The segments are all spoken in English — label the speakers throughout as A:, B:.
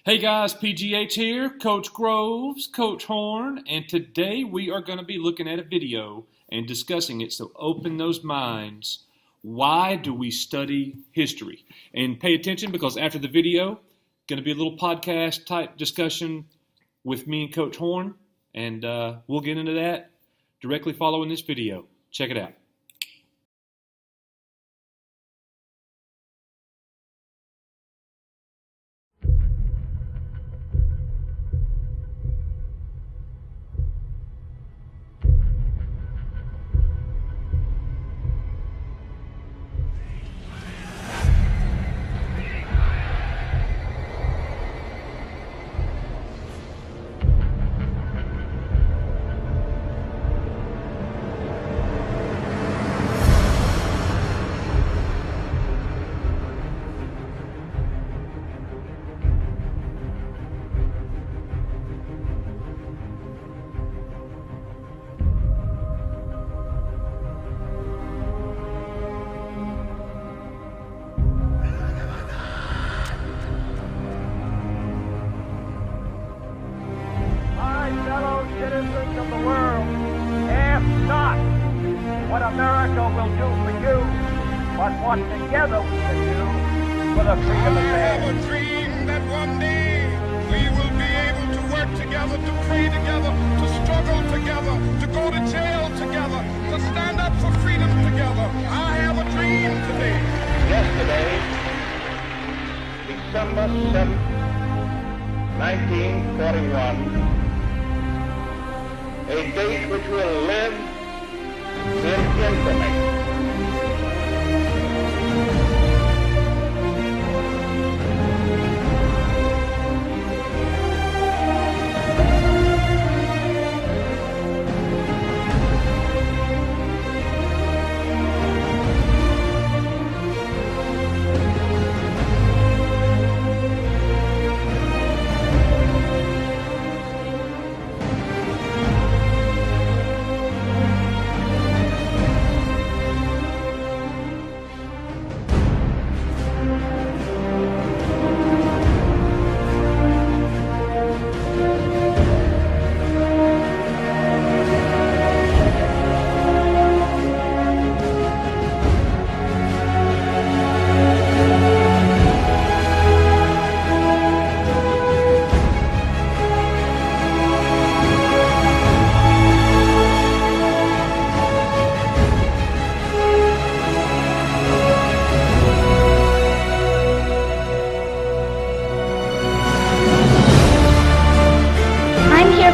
A: Hey guys, PGH here, Coach Groves, Coach Horn, and today we are going to be looking at a video and discussing it, so open those minds. Why do we study history? And pay attention because after the video, going to be a little podcast type discussion with me and Coach Horn, and we'll get into that directly following this video. Check it out.
B: Citizens of the world, ask not what America will do for you, but what together we can do for the freedom of man.
C: I have a dream that one day we will be able to work together, to pray together, to struggle together, to go to jail together, to stand up for freedom together. I have a dream today.
D: Yesterday, December 7th, 1941, a date which will live in infamy.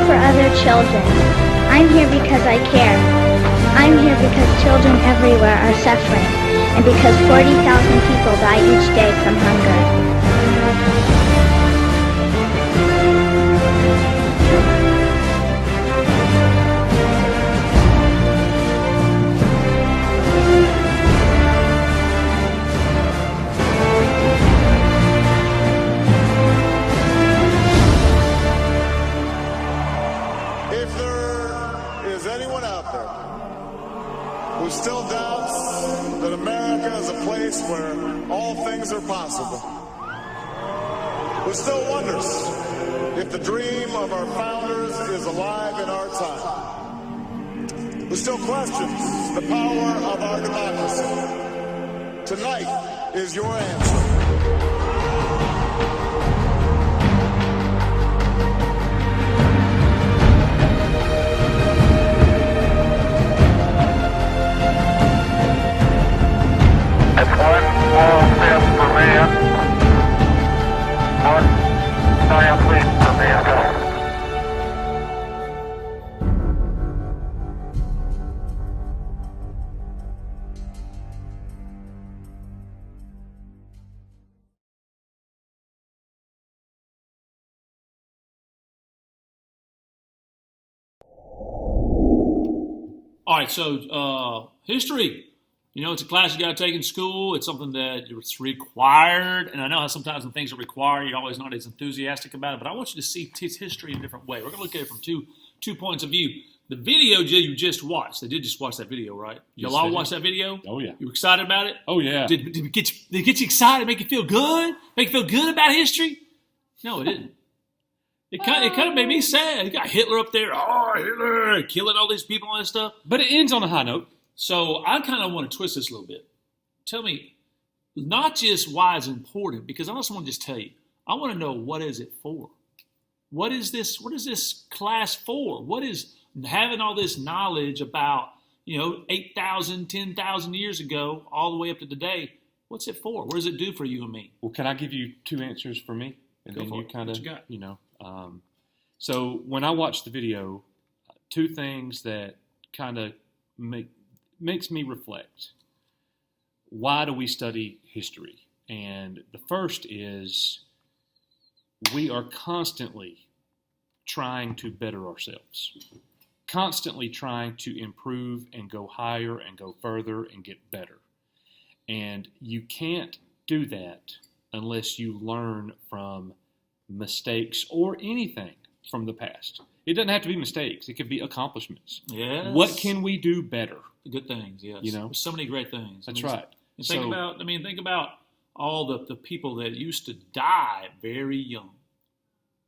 E: For other children. I'm here because I care. I'm here because children everywhere are suffering, and because 40,000 people die each day from hunger.
C: Who still doubts that America is a place where all things are possible, who still wonders if the dream of our founders is alive in our time, who still questions the power of our democracy, tonight is your answer.
B: One small step for man, one giant leap for mankind.
A: All right, so history. You know, it's a class you got to take in school. It's something that it's required. And I know how sometimes when things are required, you're always not as enthusiastic about it. But I want you to see history in a different way. We're going to look at it from two points of view. The video you just watched, they did just watch that video, right? Y'all all watched that video?
F: Oh, yeah.
A: You excited about it?
F: Oh, yeah.
A: Did it get you excited, make you feel good? Make you feel good about history?
F: No, it didn't. It kind of made me sad. You got Hitler up there, oh, Hitler, killing all these people and stuff.
A: But it ends on a high note.
F: So I kind of want to twist this a little bit. Tell me, not just why it's important, because I also want to just tell you, I want to know what is it for? What is this class for? What is having all this knowledge about, 8,000, 10,000 years ago, all the way up to today? What's it for? What does it do for you and me?
A: Well, can I give you two answers for me? And
F: Go
A: then
F: for
A: you
F: it.
A: kind
F: What
A: of,
F: you got?
A: So when I watched the video, two things that kind of makes me reflect. Why do we study history? And the first is we are constantly trying to better ourselves, constantly trying to improve and go higher and go further and get better. And you can't do that unless you learn from mistakes or anything from the past. It doesn't have to be mistakes. It could be accomplishments.
F: Yes.
A: What can we do better?
F: The good things, yes.
A: There's
F: so many great things.
A: That's right.
F: And think about all the people that used to die very young.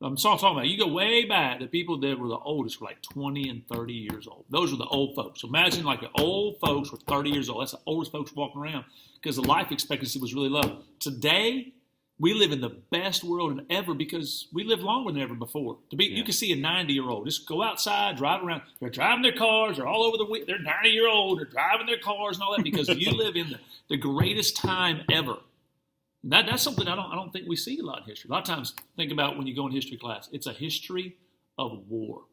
F: I'm talking about, you go way back, the people that were the oldest were like 20 and 30 years old. Those were the old folks. So imagine like the old folks were 30 years old. That's the oldest folks walking around because the life expectancy was really low. Today, we live in the best world ever because we live longer than ever before. You can see a 90-year-old. Just go outside, drive around. They're driving their cars. They're all over they're 90-year-old. They're driving their cars and all that because you live in the greatest time ever. That's something I don't think we see a lot in history. A lot of times, think about when you go in history class. It's a history of war.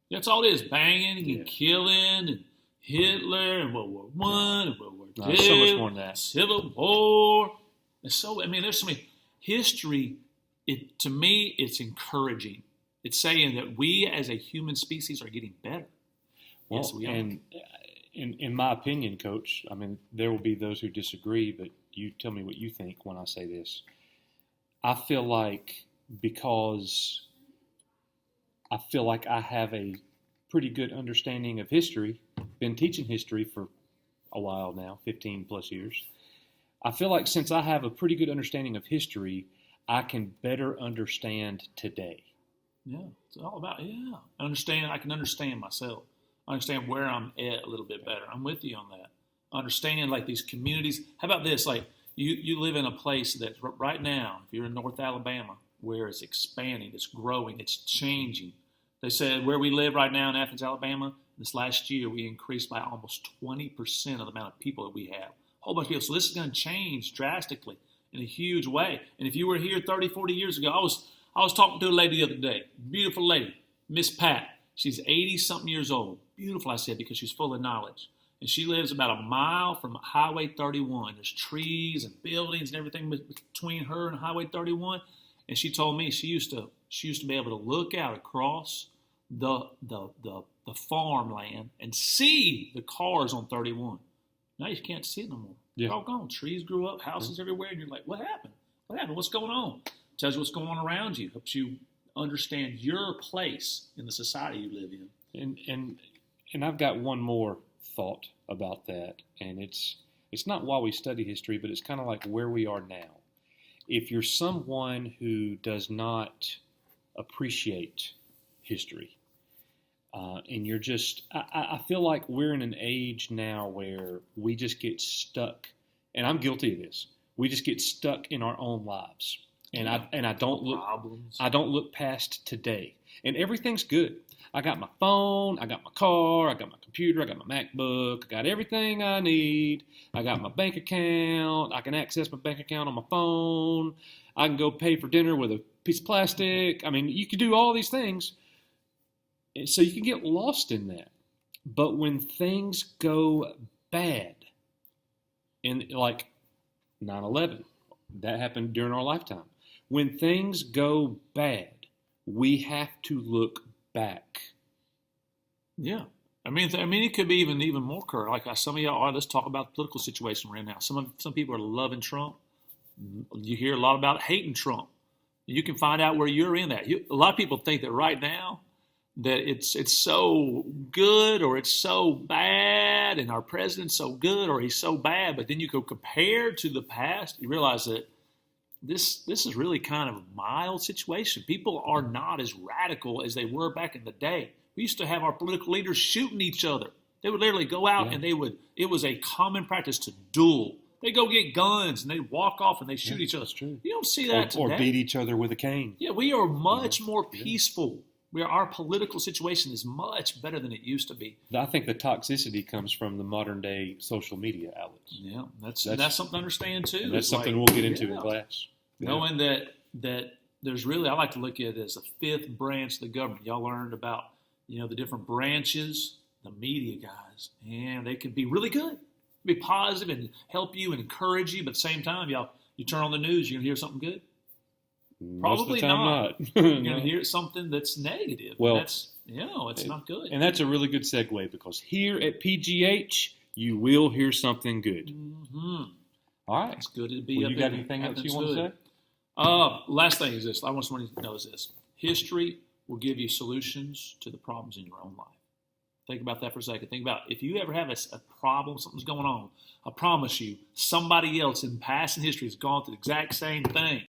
F: That's all it is: banging and killing, and Hitler, and World War I, and World War II.
A: So much more than that.
F: Civil War. There's so many history. To me, it's encouraging. It's saying that we as a human species are getting better.
A: Well,
F: yes, we are.
A: And in my opinion, Coach, there will be those who disagree, but you tell me what you think when I say this. I feel like because I feel like I have a pretty good understanding of history, been teaching history for a while now, 15 plus years. I feel like since I have a pretty good understanding of history, I can better understand today.
F: Yeah, it's all about, I can understand myself. I understand where I'm at a little bit better. I'm with you on that. Understand like these communities. How about this? Like you live in a place that right now, if you're in North Alabama, where it's expanding, it's growing, it's changing. They said where we live right now in Athens, Alabama, this last year we increased by almost 20% of the amount of people that we have. A whole bunch of people. So this is going to change drastically in a huge way. And if you were here 30, 40 years ago, I was talking to a lady the other day, beautiful lady, Miss Pat. She's 80-something years old. Beautiful, I said, because she's full of knowledge. And she lives about a mile from Highway 31. There's trees and buildings and everything between her and Highway 31. And she told me she used to be able to look out across the farmland and see the cars on 31. Now you can't see it no more.
A: Yeah.
F: They're all gone. Trees grew up, houses everywhere, and you're like, what happened? What happened? What's going on? Tells you what's going on around you. Helps you understand your place in the society you live in.
A: And I've got one more thought about that, and it's not why we study history, but it's kind of like where we are now. If you're someone who does not appreciate history, and you're just, I feel like we're in an age now where we just get stuck, and I'm guilty of this. We just get stuck in our own lives, and I don't look past today, and everything's good. I got my phone, I got my car, I got my computer, I got my MacBook, I got everything I need. I got my bank account. I can access my bank account on my phone. I can go pay for dinner with a piece of plastic. You can do all these things. And so you can get lost in that. But when things go bad, and like 9/11, that happened during our lifetime. When things go bad, we have to look back.
F: Yeah. It could be even more current. Like some of y'all are. Let's talk about the political situation right now. Some people are loving Trump. You hear a lot about hating Trump. You can find out where you're in that. A lot of people think that right now that it's so good or it's so bad, and our president's so good or he's so bad. But then you go compare to the past, you realize that this is really kind of a mild situation. People are not as radical as they were back in the day. We used to have our political leaders shooting each other. They would literally go out and it was a common practice to duel. They go get guns and they walk off and they shoot each other.
A: That's true.
F: You don't see that today.
A: Or beat each other with a cane.
F: Yeah, we are much more peaceful. Our political situation is much better than it used to be.
A: I think the toxicity comes from the modern day social media outlets.
F: Yeah, that's something to understand too.
A: That's something we'll get into in class.
F: Knowing that there's really, I like to look at it as a fifth branch of the government. Y'all learned about, the different branches, the media guys, and they can be really good, be positive and help you and encourage you, but at the same time, you turn on the news, you're going to hear something good? Probably not. You're going to hear something that's negative.
A: Well,
F: it's not good.
A: And that's a really good segue because here at PGH, you will hear something good.
F: Mm-hmm.
A: All right.
F: It's good to be
A: Well,
F: up
A: you got
F: in
A: anything else you
F: Athens
A: want to
F: Hood.
A: say?
F: Last thing is this. I want someone to know this. History will give you solutions to the problems in your own life. Think about that for a second. Think about if you ever have a problem, something's going on. I promise you, somebody else in past and history has gone through the exact same thing.